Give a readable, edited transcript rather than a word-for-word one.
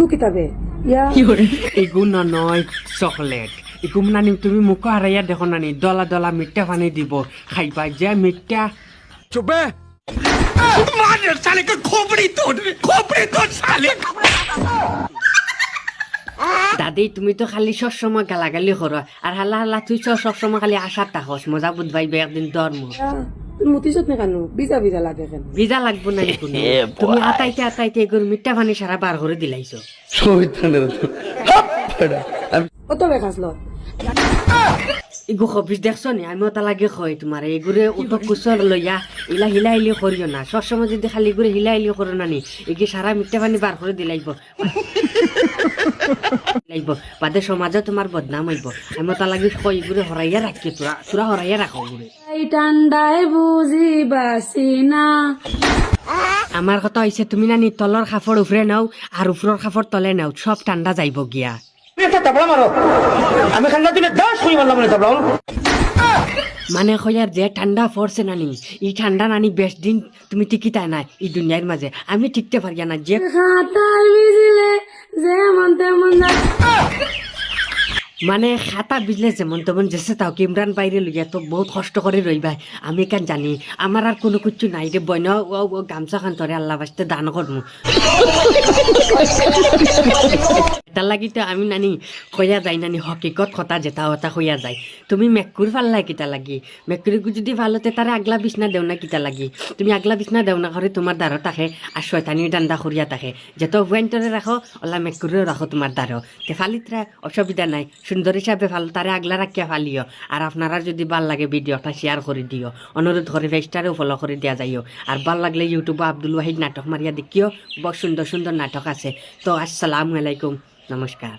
ইগু কিতাবে ইয়া এগুলো নয় চকলেট এগুলো নানি তুমি মুখ হারাইয়া দেখো নানি দলা দলা মিঠা পানি দিব খাইবা যে মিঠা চুপে মার সালে কে খোপড়ি তোর সালে দাদি তুমি তো খালি সবসময় গালাগালি করো আর হাল্লা হাল্লা তুই সবসময় খালি আশার তাকস মজা বুধবাইবে একদিন ধর্ম মুতিছত না কেন বিজা বিজা লাগে কেন ভিজা লাগবো না কোনো তুমি আতাইতে আতাইতে এগুলো মিঠা পানি সারা বার করে দিলাইছো কত বেখাসল এগু খবিস দেখছো নি আমি ওটা লাগে কই তোমার এগুরে অত কুচল লইয়া ইলা হিলা হিলি করিও না সবসময় যদি খালি এগুলো হিলা হিলি করো নানি এগি সারা মিঠা পানি বার করে দিলাইব বাদে সমাজে তোমার বদনাম হইব আমি ওটা লাগে কই এগুলো হরাইয়া রাখি তোরা তোরা হরাইয়া রাখো গুড়ে ঠান্ডায় বুঝি বাসি না আমার কথা হইছে তুমি নানি তলর খাফর উপরে নাও আর উপরের খাফর তলে নাও সব ঠান্ডা যাইব গিয়া আমি খান্না তুমি 10 কই মারলাম না তাবলা মানে কইয়ার যে ঠান্ডা পড়ছে নানি এই ঠান্ডা নানি বেশ দিন তুমি টিকিতা না এই দুনিয়ার মাঝে আমি টিকতে পারিয়া না যে খাতায় বিজিলে যেমন তেমন মানে খাতা বিজলে যেমন তেমন যেসে তাও ইমরান বাইরে লইয়া তো বহুত কষ্ট করে রইবা আমি কেন জানি আমার আর কোনো কিছু নাই রে বইন গামছা খান তরে আল্লাহ বাস্তে দান করমু তার লাগি তো আমি নানি কইয়া যাই নানি হকিকত কথা যেটা ওটা কইয়া যায় তুমি মেকুর ফাল্লাই কিতা লাগি মেকুরিকে যদি ভালোতে তারে আগলা বিছনা দেও না কিতা লাগি তুমি আগলা বিছনা দেও না করে তোমার দ্বারও থাকে আর শয়তানি ডান্ডা করিয়া থাকে যেত ওয়েন্টরে রাখো ওলা মেকুরেও রাখো তোমার দ্বারও তে ফালিতরা অসুবিধা নাই সুন্দর হিসাবে ভালো তারে আগলা রাখিয়া ফালিও আর আপনারা যদি ভাল লাগে ভিডিওটা শেয়ার করে দিও অনুরোধ করে ফেসটারেও ফলো করে দেওয়া যাইও আর ভাল লাগলে ইউটিউবে আব্দুল ওয়াহিদ নাটক মারিয়া দেখিও বহু সুন্দর সুন্দর নাটক আছে তো আসসালামু আলাইকুম নমস্কার।